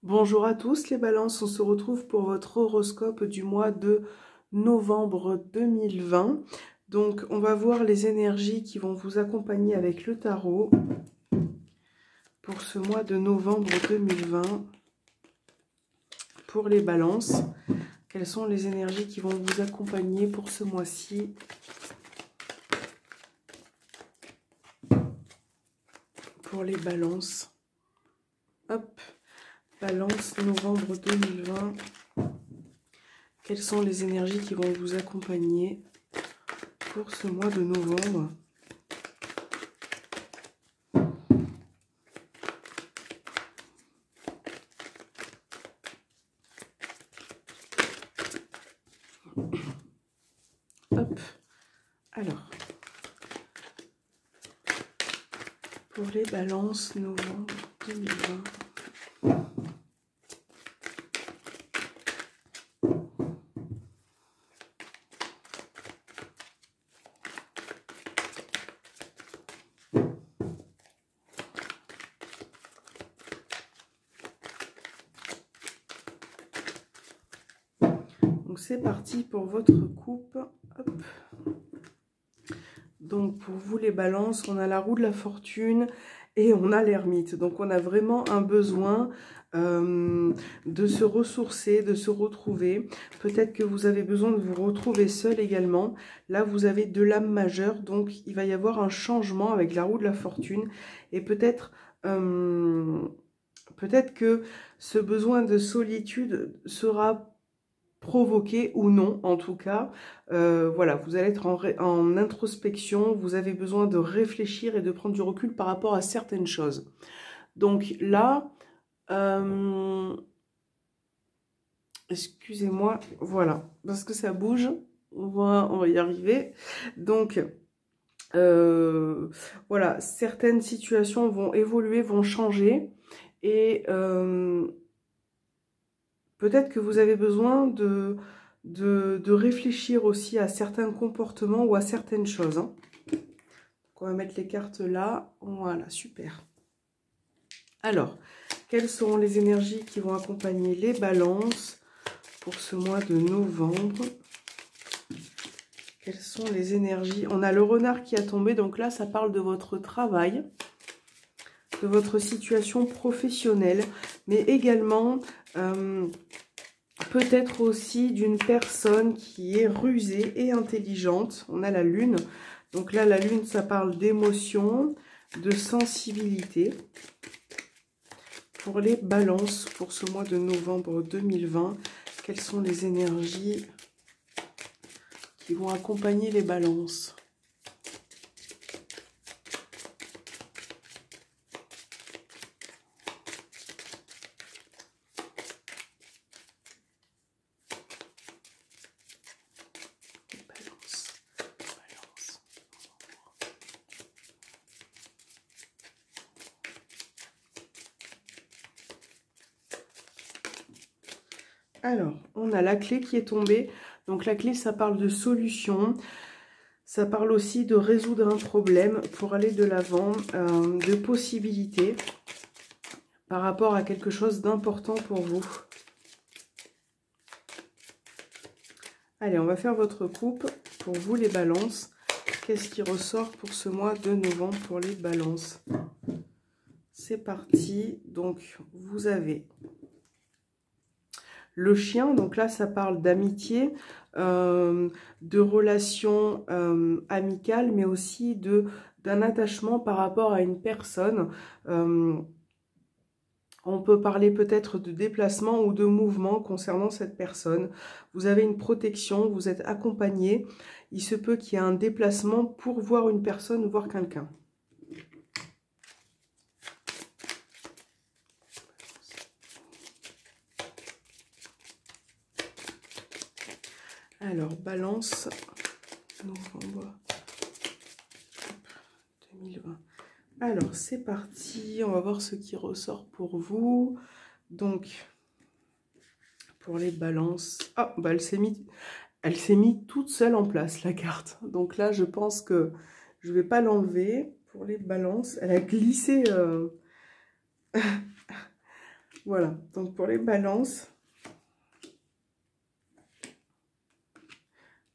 Bonjour à tous les balances, on se retrouve pour votre horoscope du mois de novembre 2020. Donc on va voir les énergies qui vont vous accompagner avec le tarot pour ce mois de novembre 2020. Pour les balances, quelles sont les énergies qui vont vous accompagner pour ce mois-ci? Pour les balances, hop. Balance, novembre 2020. Quelles sont les énergies qui vont vous accompagner pour ce mois de novembre? Hop. Alors, pour les balances, novembre 2020. Donc c'est parti pour votre coupe. Hop. Donc pour vous les balances, on a la roue de la fortune et on a l'ermite. Donc on a vraiment un besoin de se ressourcer, de se retrouver. Peut-être que vous avez besoin de vous retrouver seul également. Là vous avez de l'âme majeure, donc il va y avoir un changement avec la roue de la fortune. Et peut-être que ce besoin de solitude sera provoqué ou non, en tout cas, voilà, vous allez être en introspection, vous avez besoin de réfléchir et de prendre du recul par rapport à certaines choses. Donc là, excusez-moi, voilà, parce que ça bouge, on va y arriver. Donc, voilà, certaines situations vont évoluer, vont changer, et peut-être que vous avez besoin de réfléchir aussi à certains comportements ou à certaines choses. Hein. Donc on va mettre les cartes là. Voilà, super. Alors, quelles seront les énergies qui vont accompagner les balances pour ce mois de novembre? Quelles sont les énergies? On a le renard qui a tombé, donc là, ça parle de votre travail, de votre situation professionnelle, mais également peut-être aussi d'une personne qui est rusée et intelligente. On a la lune. Donc là, la lune, ça parle d'émotion, de sensibilité. Pour les balances, pour ce mois de novembre 2020, quelles sont les énergies qui vont accompagner les balances? Alors, on a la clé qui est tombée. Donc la clé, ça parle de solution. Ça parle aussi de résoudre un problème pour aller de l'avant, de possibilités par rapport à quelque chose d'important pour vous. Allez, on va faire votre coupe pour vous les balances. Qu'est-ce qui ressort pour ce mois de novembre pour les balances? C'est parti. Donc, vous avez le chien. Donc là, ça parle d'amitié, de relations amicales, mais aussi d'un attachement par rapport à une personne. On peut parler peut-être de déplacement ou de mouvement concernant cette personne. Vous avez une protection, vous êtes accompagné. Il se peut qu'il y ait un déplacement pour voir une personne ou voir quelqu'un. Alors, balance, novembre 2020. Alors, c'est parti. On va voir ce qui ressort pour vous. Donc, pour les balances... Ah, bah elle s'est mis toute seule en place, la carte. Donc là, je pense que je ne vais pas l'enlever. Pour les balances, elle a glissé... Voilà, donc pour les balances,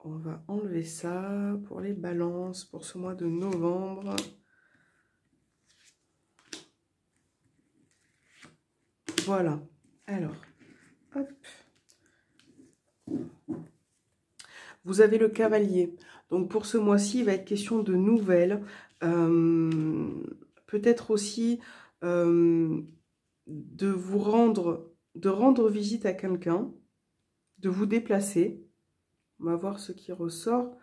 on va enlever ça pour les balances pour ce mois de novembre. Voilà, alors, hop. Vous avez le cavalier. Donc pour ce mois-ci, il va être question de nouvelles. Peut-être aussi de rendre visite à quelqu'un, de vous déplacer. On va voir ce qui ressort.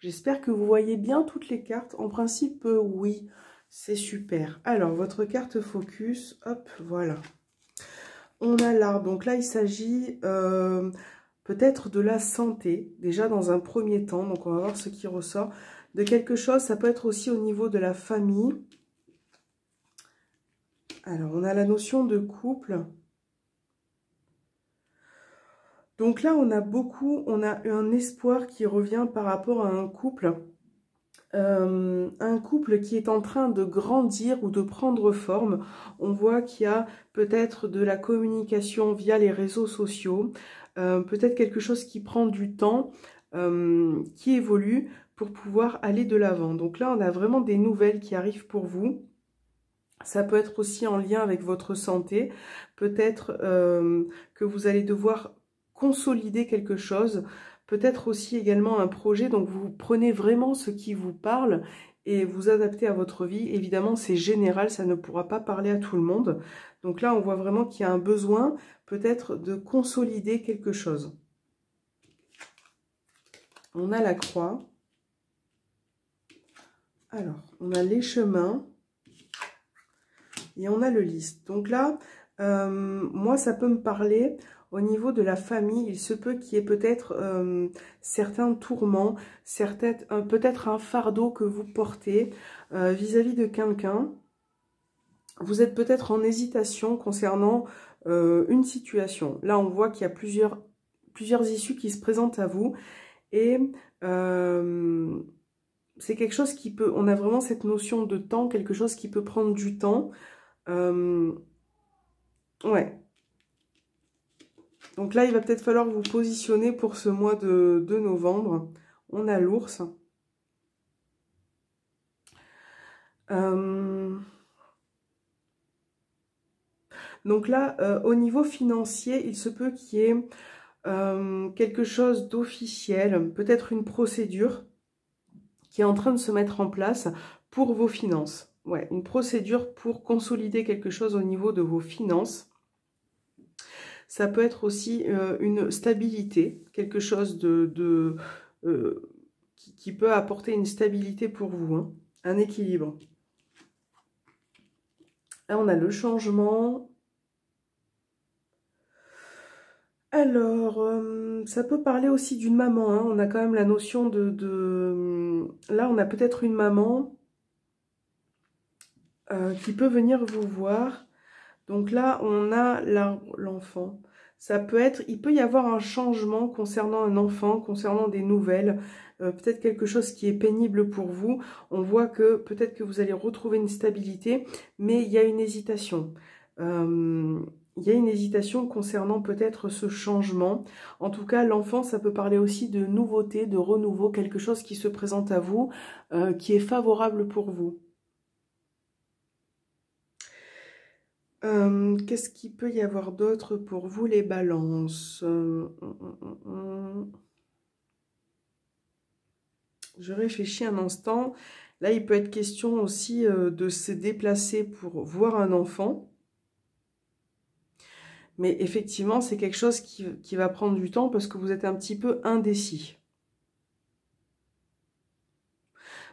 J'espère que vous voyez bien toutes les cartes. En principe, oui, c'est super. Alors, votre carte focus, hop, voilà. On a l'arbre. Donc là, il s'agit peut-être de la santé, déjà dans un premier temps. Donc, on va voir ce qui ressort. De quelque chose, ça peut être aussi au niveau de la famille. Alors, on a la notion de couple. Donc là, on a un espoir qui revient par rapport à un couple qui est en train de grandir ou de prendre forme. On voit qu'il y a peut-être de la communication via les réseaux sociaux, peut-être quelque chose qui prend du temps, qui évolue pour pouvoir aller de l'avant. Donc là, on a vraiment des nouvelles qui arrivent pour vous. Ça peut être aussi en lien avec votre santé. Peut-être que vous allez devoir consolider quelque chose. Peut-être aussi également un projet. Donc, vous prenez vraiment ce qui vous parle et vous adaptez à votre vie. Évidemment, c'est général. Ça ne pourra pas parler à tout le monde. Donc là, on voit vraiment qu'il y a un besoin peut-être de consolider quelque chose. On a la croix. Alors, on a les chemins. Et on a le lys. Donc là, moi, ça peut me parler au niveau de la famille. Il se peut qu'il y ait peut-être certains tourments, peut-être un fardeau que vous portez vis-à-vis de quelqu'un. Vous êtes peut-être en hésitation concernant une situation. Là, on voit qu'il y a plusieurs issues qui se présentent à vous. Et c'est quelque chose qui peut... On a vraiment cette notion de temps, quelque chose qui peut prendre du temps. Ouais. Donc là, il va peut-être falloir vous positionner pour ce mois de novembre. On a l'ours. Donc là, au niveau financier, il se peut qu'il y ait quelque chose d'officiel, peut-être une procédure qui est en train de se mettre en place pour vos finances. Ouais, une procédure pour consolider quelque chose au niveau de vos finances. Ça peut être aussi une stabilité, quelque chose qui peut apporter une stabilité pour vous, hein, un équilibre. Là, on a le changement. Alors, ça peut parler aussi d'une maman, hein. On a quand même la notion Là, on a peut-être une maman qui peut venir vous voir. Donc là, on a l'enfant. Ça peut être, il peut y avoir un changement concernant un enfant, concernant des nouvelles, peut-être quelque chose qui est pénible pour vous. On voit que peut-être que vous allez retrouver une stabilité, mais il y a une hésitation. Il y a une hésitation concernant peut-être ce changement. En tout cas, l'enfant, ça peut parler aussi de nouveauté, de renouveau, quelque chose qui se présente à vous, qui est favorable pour vous. Qu'est-ce qu'il peut y avoir d'autre pour vous, les balances? Je réfléchis un instant. Là, il peut être question aussi de se déplacer pour voir un enfant. Mais effectivement, c'est quelque chose qui va prendre du temps parce que vous êtes un petit peu indécis.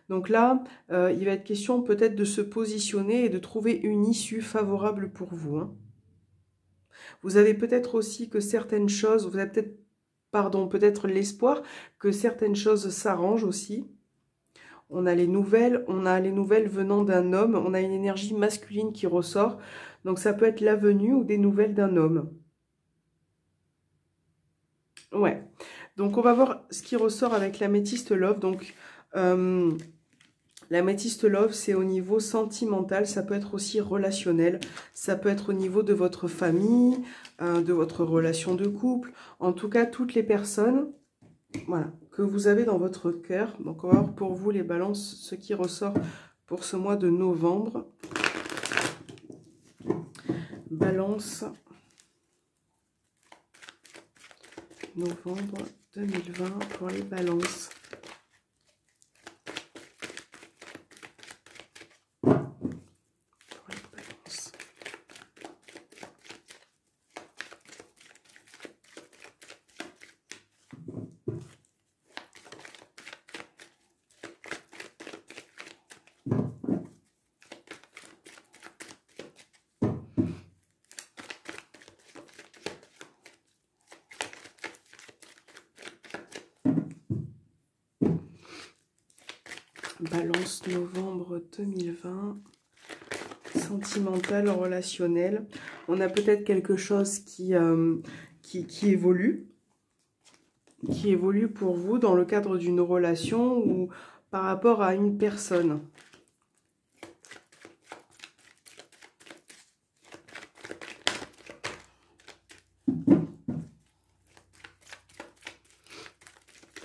Donc là, il va être question peut-être de se positionner et de trouver une issue favorable pour vous, hein. Vous avez peut-être aussi que certaines choses, vous avez peut-être, pardon, peut-être l'espoir que certaines choses s'arrangent aussi. On a les nouvelles venant d'un homme, on a une énergie masculine qui ressort. Donc ça peut être la venue ou des nouvelles d'un homme. Ouais. Donc on va voir ce qui ressort avec l'améthyste love. Donc L'améthyste love, c'est au niveau sentimental, ça peut être aussi relationnel, ça peut être au niveau de votre famille, de votre relation de couple. En tout cas, toutes les personnes, voilà, que vous avez dans votre cœur. Donc, on va voir pour vous les balances, ce qui ressort pour ce mois de novembre. Balance novembre 2020 pour les balances. Balance novembre 2020, sentimental, relationnel. On a peut-être quelque chose qui évolue pour vous dans le cadre d'une relation ou par rapport à une personne.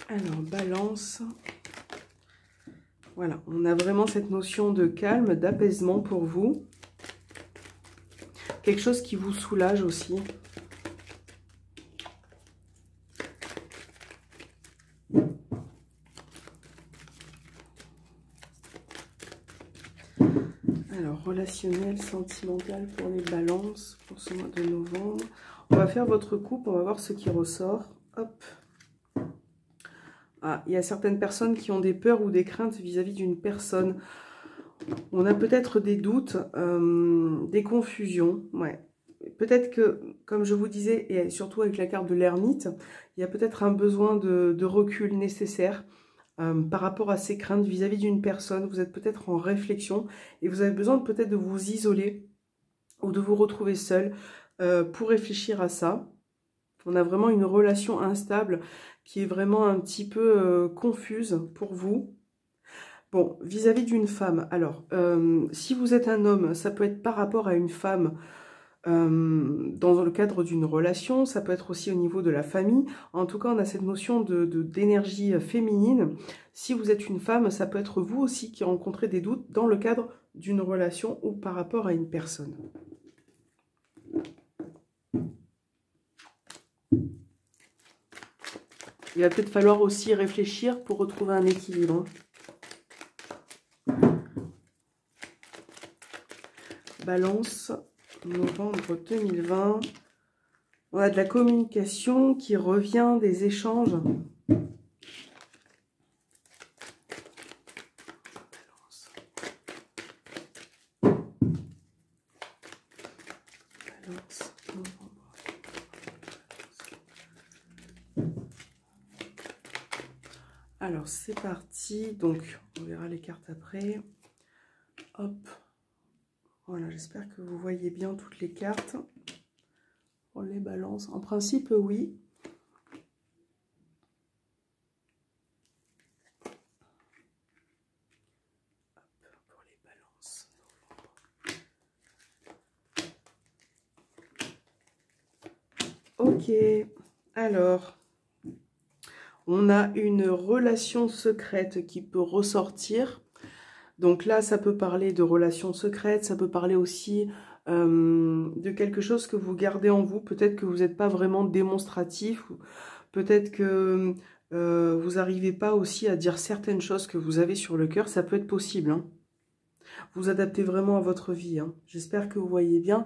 Alors, balance. Voilà, on a vraiment cette notion de calme, d'apaisement pour vous. Quelque chose qui vous soulage aussi. Alors, relationnel, sentimental pour les balances, pour ce mois de novembre. On va faire votre coupe, on va voir ce qui ressort. Hop. Ah, il y a certaines personnes qui ont des peurs ou des craintes vis-à-vis d'une personne. On a peut-être des doutes, des confusions. Ouais. Peut-être que, comme je vous disais, et surtout avec la carte de l'ermite, il y a peut-être un besoin de recul nécessaire par rapport à ces craintes vis-à-vis d'une personne. Vous êtes peut-être en réflexion et vous avez besoin peut-être de vous isoler ou de vous retrouver seul pour réfléchir à ça. On a vraiment une relation instable qui est vraiment un petit peu confuse pour vous. Bon, vis-à-vis d'une femme, alors, si vous êtes un homme, ça peut être par rapport à une femme dans le cadre d'une relation, ça peut être aussi au niveau de la famille. En tout cas, on a cette notion d'énergie féminine. Si vous êtes une femme, ça peut être vous aussi qui rencontrez des doutes dans le cadre d'une relation ou par rapport à une personne. Il va peut-être falloir aussi réfléchir pour retrouver un équilibre. Balance, novembre 2020. On a de la communication qui revient, des échanges. Balance. Balance, novembre. Alors, c'est parti. Donc, on verra les cartes après. Hop. Voilà, j'espère que vous voyez bien toutes les cartes. Pour les balances. En principe, oui. Hop, pour les balances. Ok. Alors, on a une relation secrète qui peut ressortir. Donc là, ça peut parler de relations secrètes, ça peut parler aussi de quelque chose que vous gardez en vous. Peut-être que vous n'êtes pas vraiment démonstratif, peut-être que vous n'arrivez pas aussi à dire certaines choses que vous avez sur le cœur. Ça peut être possible. Hein. Vous adaptez vraiment à votre vie. Hein. J'espère que vous voyez bien.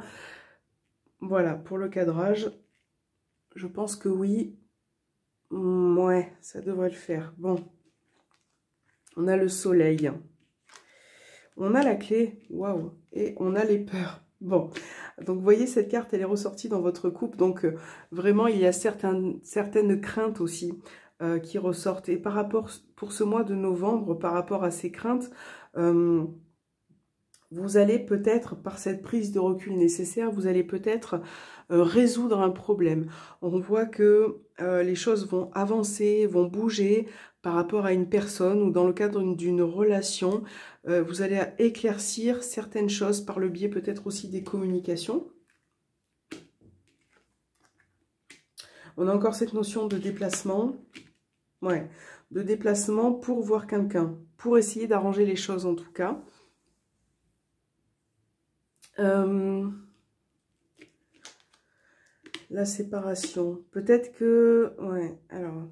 Voilà, pour le cadrage, je pense que oui. Ouais, ça devrait le faire. Bon, on a le soleil. On a la clé, waouh, et on a les peurs. Bon, donc vous voyez, cette carte, elle est ressortie dans votre coupe. Donc, vraiment, il y a certaines craintes aussi qui ressortent. Et par rapport, pour ce mois de novembre, par rapport à ces craintes, vous allez peut-être, par cette prise de recul nécessaire, vous allez peut-être résoudre un problème. On voit que les choses vont avancer, vont bouger par rapport à une personne ou dans le cadre d'une relation. Vous allez éclaircir certaines choses par le biais peut-être aussi des communications. On a encore cette notion de déplacement. Ouais, de déplacement pour voir quelqu'un, pour essayer d'arranger les choses en tout cas. La séparation. Peut-être que... Ouais, alors...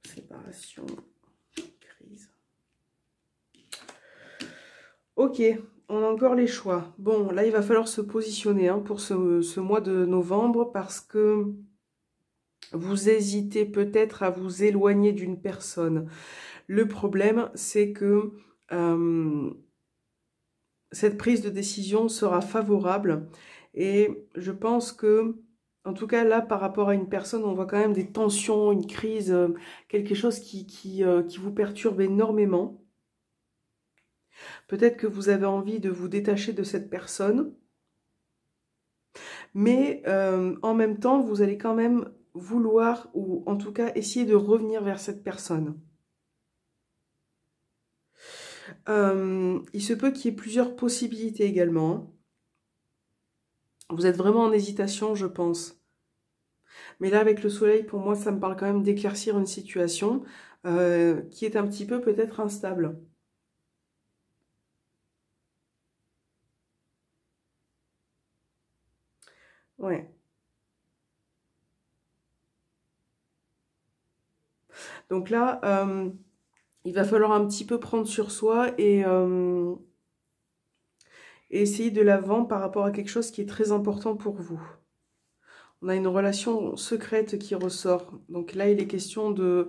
Séparation, crise. Ok, on a encore les choix. Bon, là, il va falloir se positionner hein, pour ce mois de novembre parce que vous hésitez peut-être à vous éloigner d'une personne. Le problème, c'est que cette prise de décision sera favorable et je pense que, en tout cas là, par rapport à une personne, on voit quand même des tensions, une crise, quelque chose qui vous perturbe énormément. Peut-être que vous avez envie de vous détacher de cette personne, mais en même temps, vous allez quand même vouloir, ou en tout cas essayer de revenir vers cette personne. Il se peut qu'il y ait plusieurs possibilités également. Vous êtes vraiment en hésitation, je pense. Mais là, avec le soleil, pour moi, ça me parle quand même d'éclaircir une situation qui est un petit peu peut-être instable. Ouais. Donc là, il va falloir un petit peu prendre sur soi et essayer de l'avant par rapport à quelque chose qui est très important pour vous. On a une relation secrète qui ressort. Donc là, il est question de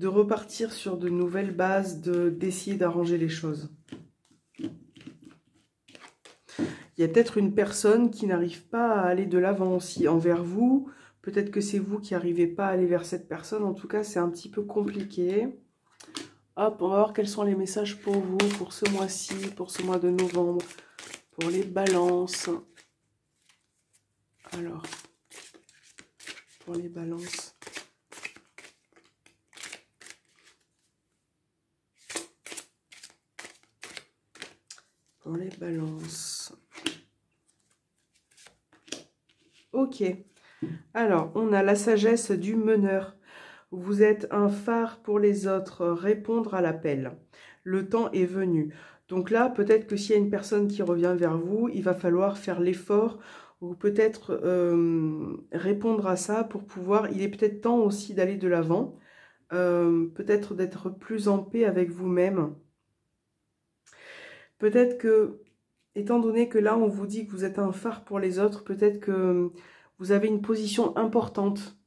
repartir sur de nouvelles bases, d'essayer d'arranger les choses. Il y a peut-être une personne qui n'arrive pas à aller de l'avant aussi envers vous. Peut-être que c'est vous qui n'arrivez pas à aller vers cette personne. En tout cas, c'est un petit peu compliqué. Hop, on va voir quels sont les messages pour vous, pour ce mois-ci, pour ce mois de novembre, pour les balances. Alors, pour les balances. Pour les balances. Ok. Alors, on a la sagesse du meneur. Vous êtes un phare pour les autres, répondre à l'appel. Le temps est venu. Donc là, peut-être que s'il y a une personne qui revient vers vous, il va falloir faire l'effort ou peut-être répondre à ça pour pouvoir... Il est peut-être temps aussi d'aller de l'avant, peut-être d'être plus en paix avec vous-même. Peut-être que, étant donné que là, on vous dit que vous êtes un phare pour les autres, peut-être que vous avez une position importante.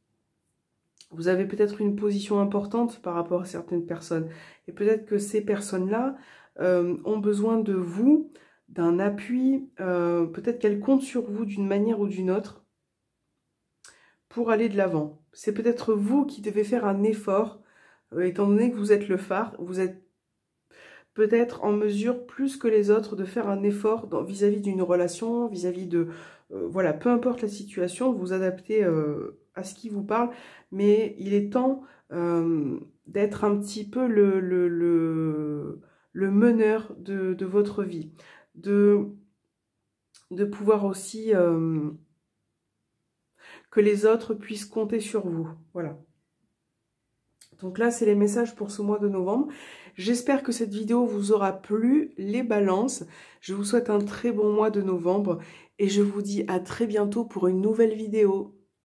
Vous avez peut-être une position importante par rapport à certaines personnes. Et peut-être que ces personnes-là ont besoin de vous, d'un appui. Peut-être qu'elles comptent sur vous d'une manière ou d'une autre pour aller de l'avant. C'est peut-être vous qui devez faire un effort, étant donné que vous êtes le phare. Vous êtes peut-être en mesure, plus que les autres, de faire un effort vis-à-vis d'une relation, vis-à-vis de... voilà, peu importe la situation, vous adaptez à ce qui vous parle, mais il est temps d'être un petit peu le meneur de votre vie, de pouvoir aussi que les autres puissent compter sur vous, voilà. Donc là, c'est les messages pour ce mois de novembre. J'espère que cette vidéo vous aura plu, les balances. Je vous souhaite un très bon mois de novembre et je vous dis à très bientôt pour une nouvelle vidéo.